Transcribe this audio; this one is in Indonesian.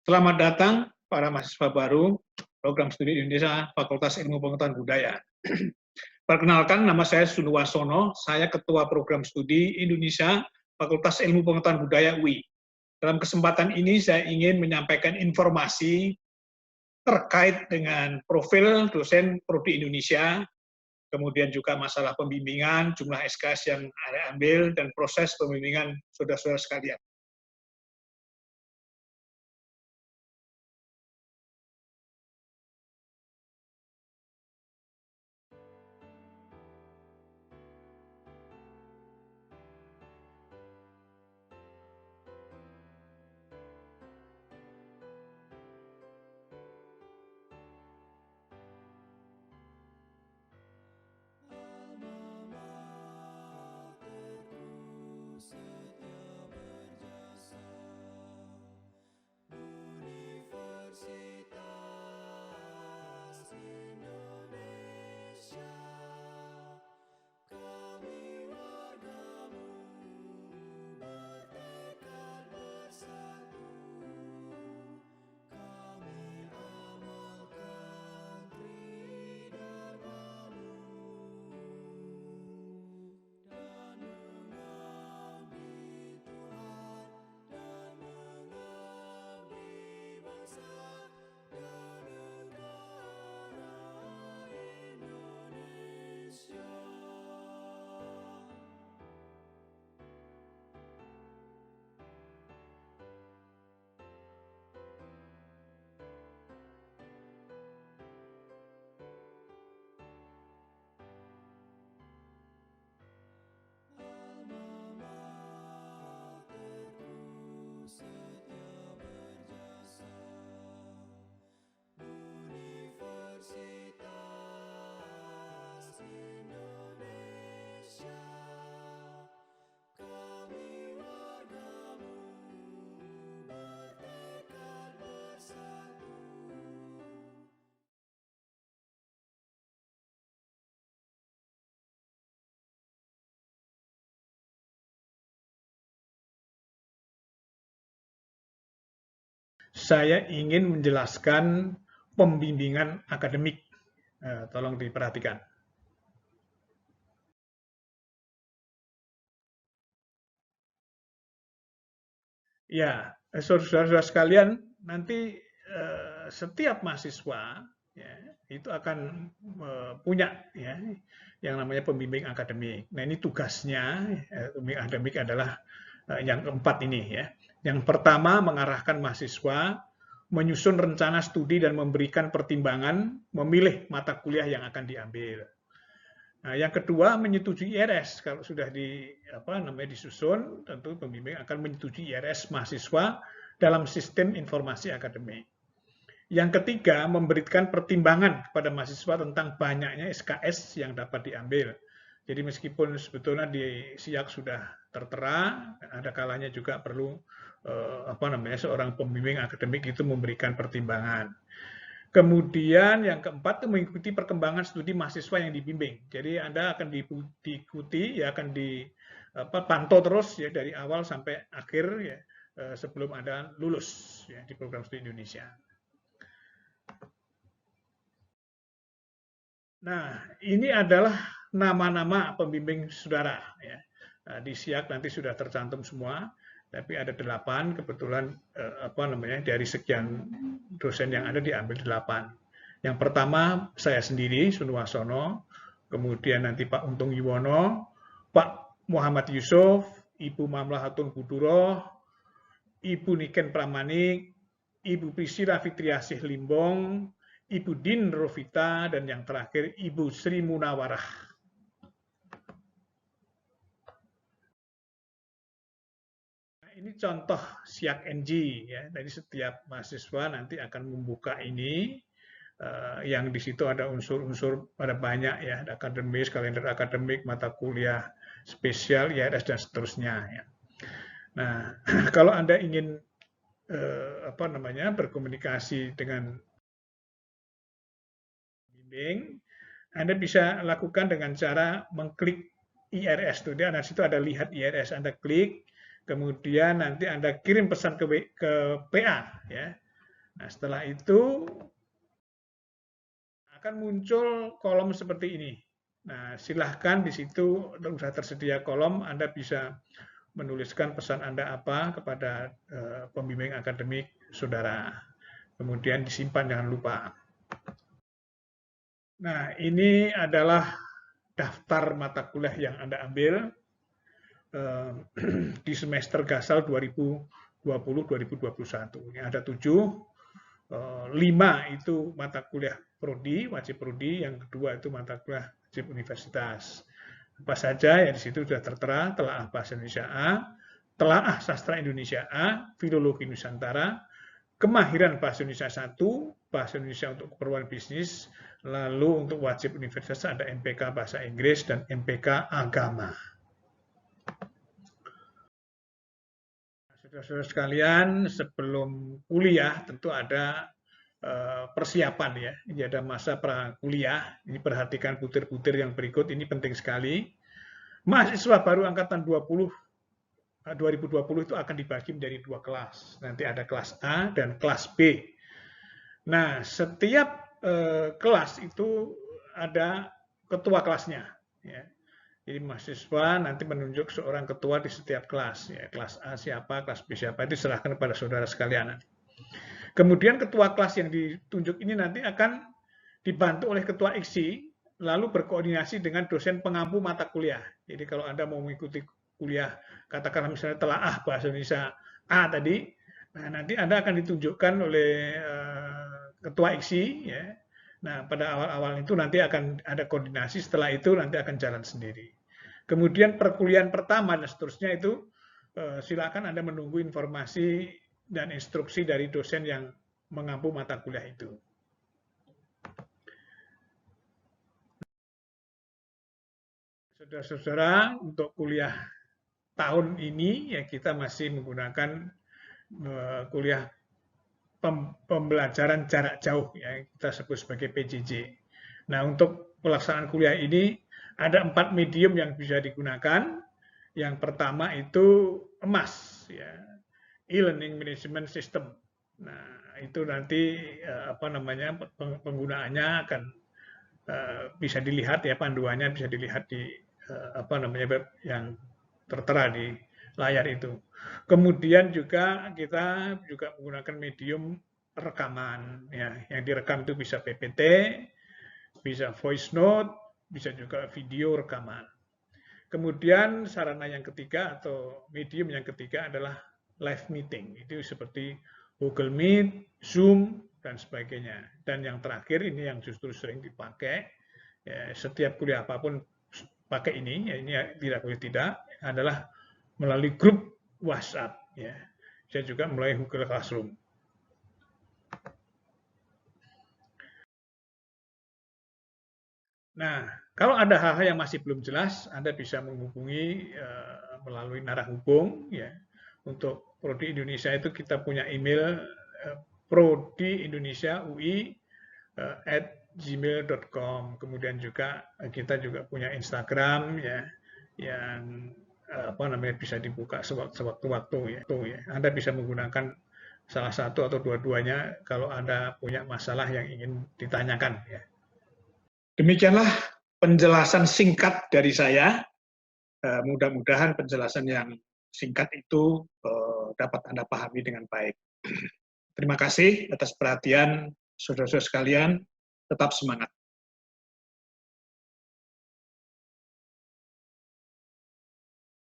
Selamat datang para mahasiswa baru Program Studi Indonesia Fakultas Ilmu Pengetahuan Budaya. Perkenalkan, nama saya Sunuwasono, saya Ketua Program Studi Indonesia Fakultas Ilmu Pengetahuan Budaya UI. Dalam kesempatan ini saya ingin menyampaikan informasi terkait dengan profil dosen Prodi Indonesia, kemudian juga masalah pembimbingan, jumlah SKS yang Anda ambil, dan proses pembimbingan saudara-saudara sekalian. Saya ingin menjelaskan pembimbingan akademik. Tolong diperhatikan. Ya, saudara-saudara sekalian, nanti setiap mahasiswa ya, itu akan punya ya, yang namanya pembimbing akademik. Nah, ini tugasnya, pembimbing akademik adalah yang keempat ini ya. Yang pertama, mengarahkan mahasiswa menyusun rencana studi dan memberikan pertimbangan memilih mata kuliah yang akan diambil. Nah, yang kedua, menyetujui IRS. Kalau sudah disusun, tentu pembimbing akan menyetujui IRS mahasiswa dalam sistem informasi akademik. Yang ketiga, memberikan pertimbangan kepada mahasiswa tentang banyaknya SKS yang dapat diambil. Jadi meskipun sebetulnya di SIAK sudah tertera, ada kalanya juga perlu seorang pembimbing akademik itu memberikan pertimbangan. Kemudian yang keempat itu mengikuti perkembangan studi mahasiswa yang dibimbing. Jadi Anda akan diikuti, ya akan dipantau terus ya dari awal sampai akhir ya sebelum Anda lulus ya di program studi Indonesia. Nah, ini adalah nama-nama pembimbing saudara ya. Nah, di SIAK nanti sudah tercantum semua, tapi ada 8 kebetulan dari sekian dosen yang ada diambil 8. Yang pertama saya sendiri Sunuwasono, kemudian nanti Pak Untung Yuwono, Pak Muhammad Yusuf, Ibu Mamlah Hatun Buduro, Ibu Niken Pramanik, Ibu Priscilla Fitriasih Limbong, Ibu Din Rovita, dan yang terakhir Ibu Sri Munawarah. Nah, ini contoh SIAK NG ya. Jadi setiap mahasiswa nanti akan membuka ini yang di situ ada unsur-unsur pada banyak ya, ada akademis, kalender akademik, mata kuliah spesial, IRS dan seterusnya ya. Nah, kalau Anda ingin berkomunikasi dengan bimbing, Anda bisa lakukan dengan cara mengklik IRS. Tuh, di situ ada lihat IRS, Anda klik, kemudian nanti Anda kirim pesan ke PA ya. Nah, setelah itu akan muncul kolom seperti ini. Nah, silahkan di situ sudah tersedia kolom, Anda bisa menuliskan pesan Anda apa kepada pembimbing akademik saudara. Kemudian disimpan, jangan lupa. Nah, ini adalah daftar mata kuliah yang Anda ambil di semester Gasal 2020-2021. Ini ada 7, 5 itu mata kuliah prodi, wajib prodi, yang kedua itu mata kuliah wajib universitas. Apa saja ya di situ sudah tertera: telaah bahasa Indonesia A, telaah sastra Indonesia A, filologi Nusantara, kemahiran bahasa Indonesia 1, bahasa Indonesia untuk keperluan bisnis, lalu untuk wajib universitas ada MPK bahasa Inggris dan MPK agama. Saudara-saudara sekalian, sebelum kuliah tentu ada persiapan ya. Ini ada masa prakuliah. Ini perhatikan butir-butir yang berikut, ini penting sekali. Mahasiswa baru angkatan 2020 itu akan dibagi menjadi 2 kelas. Nanti ada kelas A dan kelas B. Nah, setiap kelas itu ada ketua kelasnya. Ya. Jadi mahasiswa nanti menunjuk seorang ketua di setiap kelas. Ya, kelas A siapa, kelas B siapa, itu serahkan kepada saudara sekalian. Kemudian ketua kelas yang ditunjuk ini nanti akan dibantu oleh ketua IKSI, lalu berkoordinasi dengan dosen pengampu mata kuliah. Jadi kalau Anda mau mengikuti kuliah, katakanlah misalnya telaah bahasa Indonesia A tadi, nah nanti Anda akan ditunjukkan oleh ketua IKSI, ya. Nah, pada awal-awal itu nanti akan ada koordinasi, setelah itu nanti akan jalan sendiri. Kemudian perkuliahan pertama dan seterusnya itu silakan Anda menunggu informasi dan instruksi dari dosen yang mengampu mata kuliah itu. Saudara-saudara, untuk kuliah tahun ini ya kita masih menggunakan kuliah pembelajaran jarak jauh, ya kita sebut sebagai PJJ. Nah, untuk pelaksanaan kuliah ini ada 4 medium yang bisa digunakan. Yang pertama itu EMAS, ya, e-learning management system. Nah, itu nanti penggunaannya akan bisa dilihat ya, panduannya bisa dilihat di web yang tertera di layar itu. Kemudian juga kita juga menggunakan medium rekaman, ya, yang direkam itu bisa PPT, bisa voice note, bisa juga video rekaman. Kemudian sarana yang ketiga atau medium yang ketiga adalah live meeting. Itu seperti Google Meet, Zoom, dan sebagainya. Dan yang terakhir ini yang justru sering dipakai, ya, setiap kuliah apapun pakai ini, ya, ini tidak boleh tidak, adalah melalui grup WhatsApp. Ya. Saya juga melalui Google Classroom. Nah, kalau ada hal-hal yang masih belum jelas, Anda bisa menghubungi melalui narahubung. Ya. Untuk Prodi Indonesia itu kita punya email prodiindonesiaui@gmail.com. Kemudian juga kita juga punya Instagram, ya, yang bisa dibuka sewaktu-waktu, ya. Anda bisa menggunakan salah satu atau dua-duanya kalau Anda punya masalah yang ingin ditanyakan, ya. Demikianlah penjelasan singkat dari saya. Mudah-mudahan penjelasan yang singkat itu dapat Anda pahami dengan baik. Terima kasih atas perhatian saudara-saudara sekalian. Tetap semangat.